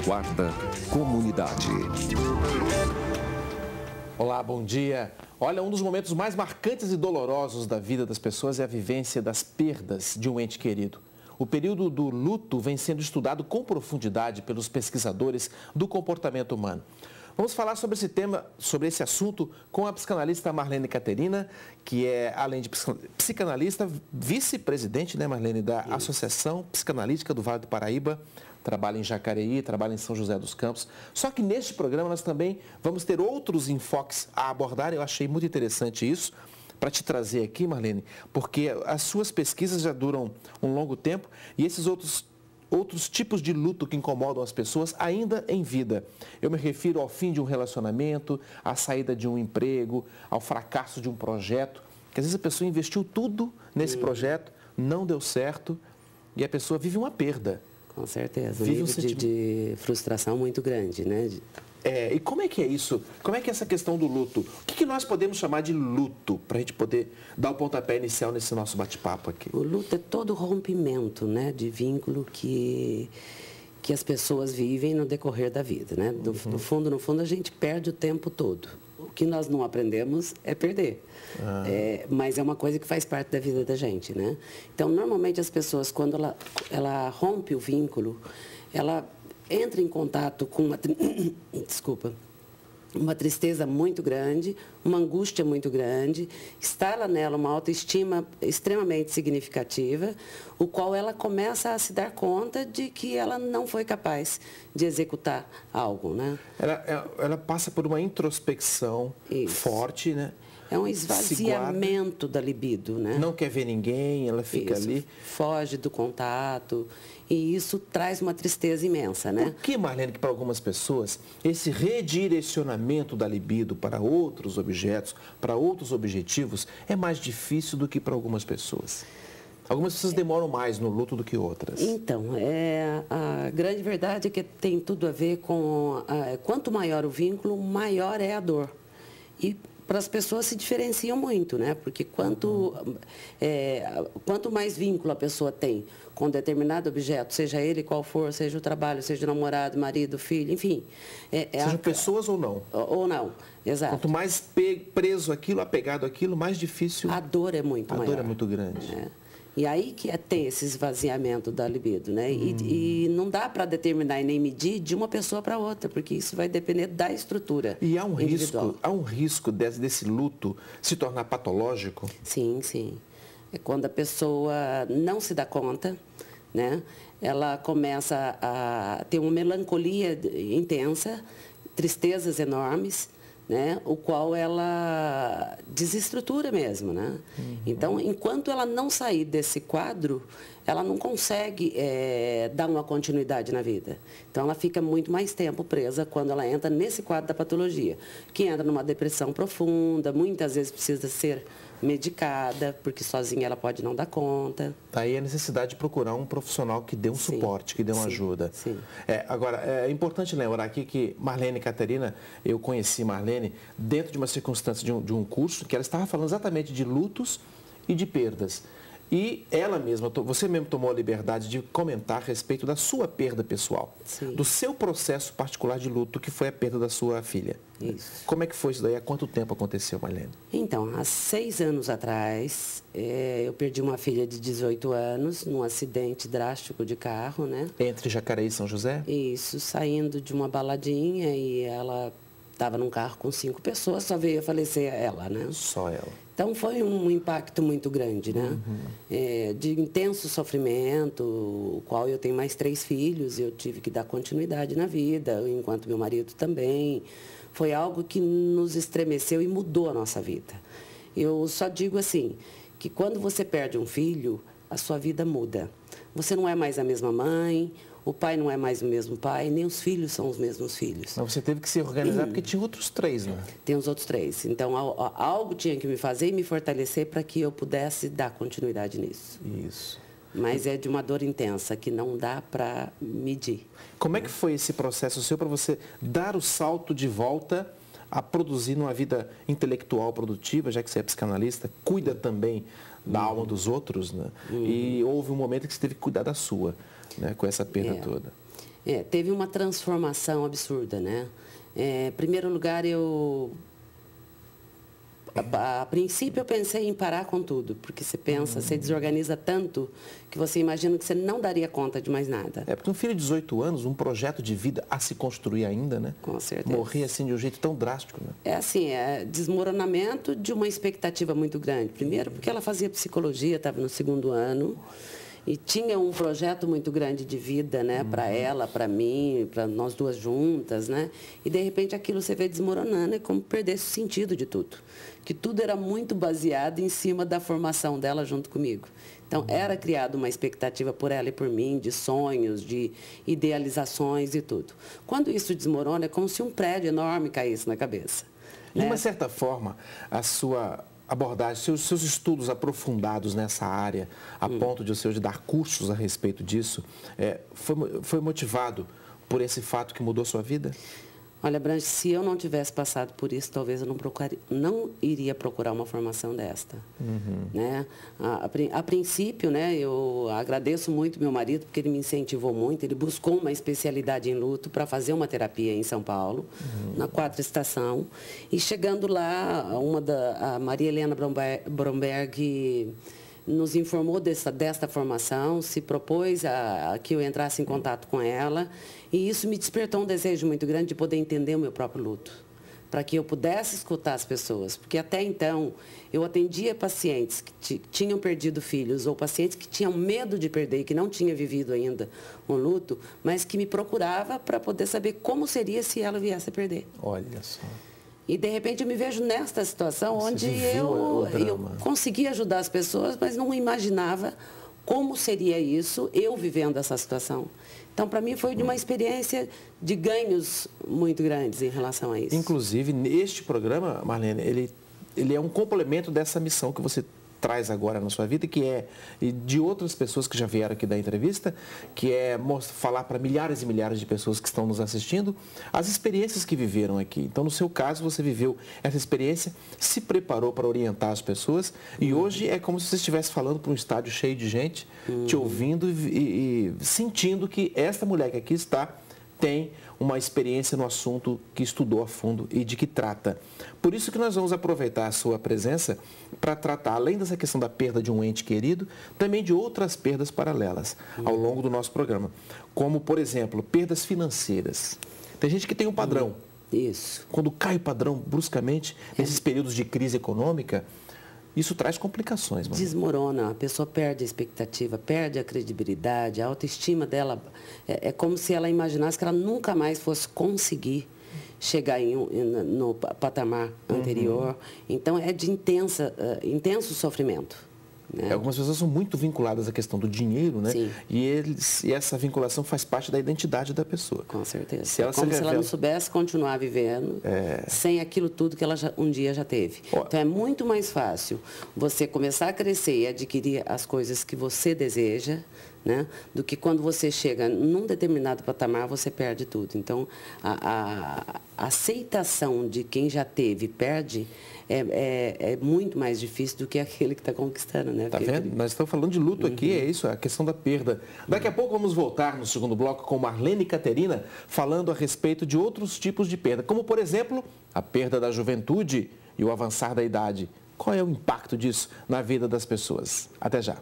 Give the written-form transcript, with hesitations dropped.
Quarta Comunidade. Olá, bom dia. Olha, um dos momentos mais marcantes e dolorosos da vida das pessoas é a vivência das perdas de um ente querido. O período do luto vem sendo estudado com profundidade pelos pesquisadores do comportamento humano. Vamos falar sobre esse tema, sobre esse assunto, com a psicanalista Marlene Caterina, que é, além de psicanalista, vice-presidente, né, Marlene, da Associação Psicanalítica do Vale do Paraíba. Trabalha em Jacareí, trabalha em São José dos Campos. Só que neste programa nós também vamos ter outros enfoques a abordar. Eu achei muito interessante isso, para te trazer aqui, Marlene, porque as suas pesquisas já duram um longo tempo e esses outros tipos de luto que incomodam as pessoas ainda em vida. Eu me refiro ao fim de um relacionamento, à saída de um emprego, ao fracasso de um projeto, que às vezes a pessoa investiu tudo nesse projeto, não deu certo e a pessoa vive uma perda. Com certeza, um nível de frustração muito grande, né? E como é que é isso? Como é que é essa questão do luto? O que nós podemos chamar de luto, para a gente poder dar o pontapé inicial nesse nosso bate-papo aqui? O luto é todo rompimento, né, de vínculo que as pessoas vivem no decorrer da vida, né? No fundo, a gente perde o tempo todo. O que nós não aprendemos é perder. Mas é uma coisa que faz parte da vida da gente, né? Então, normalmente as pessoas, quando ela rompe o vínculo, ela entra em contato com uma tristeza muito grande, uma angústia muito grande, instala nela uma autoestima extremamente significativa, o qual ela começa a se dar conta de que ela não foi capaz de executar algo, né? Ela passa por uma introspecção forte, né? É um esvaziamento da libido, né? Não quer ver ninguém, ela fica ali. Foge do contato. E isso traz uma tristeza imensa, né? Por que, Marlene, que para algumas pessoas, esse redirecionamento da libido para outros objetos, para outros objetivos, é mais difícil do que para algumas pessoas? Algumas pessoas demoram mais no luto do que outras. Então, a grande verdade é que tem tudo a ver com... quanto maior o vínculo, maior é a dor. E para as pessoas se diferenciam muito, né? Porque quanto mais vínculo a pessoa tem com determinado objeto, seja ele qual for, seja o trabalho, seja o namorado, marido, filho, enfim. Sejam pessoas ou não. Ou não, exato. Quanto mais preso aquilo, apegado àquilo, mais difícil. A dor é muito maior. A dor é muito grande. E aí que tem esse esvaziamento da libido, né? E não dá para determinar e nem medir de uma pessoa para outra, porque isso vai depender da estrutura individual. Há um risco desse luto se tornar patológico? Sim, sim. É quando a pessoa não se dá conta, né? Ela começa a ter uma melancolia intensa, tristezas enormes, né, o qual ela desestrutura mesmo, né? Então, enquanto ela não sair desse quadro, ela não consegue dar uma continuidade na vida. Então, ela fica muito mais tempo presa quando ela entra nesse quadro da patologia, que entra numa depressão profunda, muitas vezes precisa ser medicada, porque sozinha ela pode não dar conta. Daí a necessidade de procurar um profissional que dê um suporte, que dê uma ajuda. Sim. Agora, é importante lembrar aqui que Marlene Caterina, eu conheci Marlene dentro de uma circunstância de um curso que ela estava falando exatamente de lutos e de perdas. E ela mesma, você mesmo tomou a liberdade de comentar a respeito da sua perda pessoal, do seu processo particular de luto, que foi a perda da sua filha. Isso. Como é que foi isso daí? Há quanto tempo aconteceu, Marlene? Então, há 6 anos atrás, eu perdi uma filha de 18 anos num acidente drástico de carro, né? Entre Jacareí e São José? Isso, saindo de uma baladinha e ela estava num carro com 5 pessoas, só veio a falecer ela, né? Só ela. Então, foi um impacto muito grande, né? De intenso sofrimento, o qual eu tenho mais 3 filhos, eu tive que dar continuidade na vida, enquanto meu marido também. Foi algo que nos estremeceu e mudou a nossa vida. Eu só digo assim, que quando você perde um filho, a sua vida muda. Você não é mais a mesma mãe, o pai não é mais o mesmo pai, nem os filhos são os mesmos filhos. Mas você teve que se organizar porque tinha outros 3, né? Tem os outros 3. Então, algo tinha que me fazer e me fortalecer para que eu pudesse dar continuidade nisso. Isso. Mas é de uma dor intensa que não dá para medir. Como é que foi esse processo seu para você dar o salto de volta a produzir numa vida intelectual produtiva, já que você é psicanalista, cuida também da alma dos outros, né? E houve um momento que você teve que cuidar da sua, né? Com essa perda toda. Teve uma transformação absurda, né? Em primeiro lugar, a princípio eu pensei em parar com tudo, porque você pensa, você desorganiza tanto que você imagina que você não daria conta de mais nada. Porque um filho de 18 anos, um projeto de vida a se construir ainda, né? Com certeza. Morrer assim de um jeito tão drástico, né? É desmoronamento de uma expectativa muito grande. Primeiro porque ela fazia psicologia, estava no 2º ano. E tinha um projeto muito grande de vida, né, para ela, para mim, para nós duas juntas, né? E de repente aquilo você vê desmoronando, é como perder esse sentido de tudo. Que tudo era muito baseado em cima da formação dela junto comigo. Então era criada uma expectativa por ela e por mim, de sonhos, de idealizações e tudo. Quando isso desmorona, é como se um prédio enorme caísse na cabeça. De uma certa forma, a sua abordagem, seus estudos aprofundados nessa área, a ponto de o senhor de dar cursos a respeito disso, foi motivado por esse fato que mudou sua vida? Olha, Branche, se eu não tivesse passado por isso, talvez eu não iria procurar uma formação desta. Né? A princípio, né, eu agradeço muito meu marido, porque ele me incentivou muito. Ele buscou uma especialidade em luto para fazer uma terapia em São Paulo, na 4ª estação. E chegando lá, a Maria Helena Bromberg nos informou desta formação, se propôs a que eu entrasse em contato com ela, e isso me despertou um desejo muito grande de poder entender o meu próprio luto, para que eu pudesse escutar as pessoas, porque até então eu atendia pacientes que tinham perdido filhos, ou pacientes que tinham medo de perder e que não tinham vivido ainda um luto, mas que me procurava para poder saber como seria se ela viesse a perder. Olha só. E, de repente, eu me vejo nesta situação onde eu consegui ajudar as pessoas, mas não imaginava como seria isso, eu vivendo essa situação. Então, para mim, foi de uma experiência de ganhos muito grandes em relação a isso. Inclusive, neste programa, Marlene, ele é um complemento dessa missão que você traz agora na sua vida, que é de outras pessoas que já vieram aqui da entrevista, que é falar para milhares e milhares de pessoas que estão nos assistindo as experiências que viveram aqui. Então, no seu caso, você viveu essa experiência, se preparou para orientar as pessoas e hoje é como se você estivesse falando para um estádio cheio de gente, te ouvindo e sentindo que esta mulher que aqui está tem uma experiência no assunto que estudou a fundo e de que trata. Por isso que nós vamos aproveitar a sua presença para tratar, além dessa questão da perda de um ente querido, também de outras perdas paralelas ao longo do nosso programa. Como, por exemplo, perdas financeiras. Tem gente que tem um padrão. Isso. Quando cai o padrão bruscamente, nesses períodos de crise econômica, isso traz complicações. Mano. Desmorona, a pessoa perde a expectativa, perde a credibilidade, a autoestima dela. É como se ela imaginasse que ela nunca mais fosse conseguir chegar no patamar anterior. Então, é de intenso sofrimento. Né? Algumas pessoas são muito vinculadas à questão do dinheiro, né? Sim. E essa vinculação faz parte da identidade da pessoa. Com certeza. Se ela se ela não soubesse continuar vivendo sem aquilo tudo que ela um dia já teve. Então, é muito mais fácil você começar a crescer e adquirir as coisas que você deseja, né? Do que quando você chega num determinado patamar, você perde tudo. Então, a aceitação de quem já teve e perde é muito mais difícil do que aquele que está conquistando, né? Tá vendo? Nós estamos falando de luto aqui, é isso, a questão da perda. Daqui a pouco vamos voltar no segundo bloco com Marlene Caterina, falando a respeito de outros tipos de perda, como, por exemplo, a perda da juventude e o avançar da idade. Qual é o impacto disso na vida das pessoas? Até já.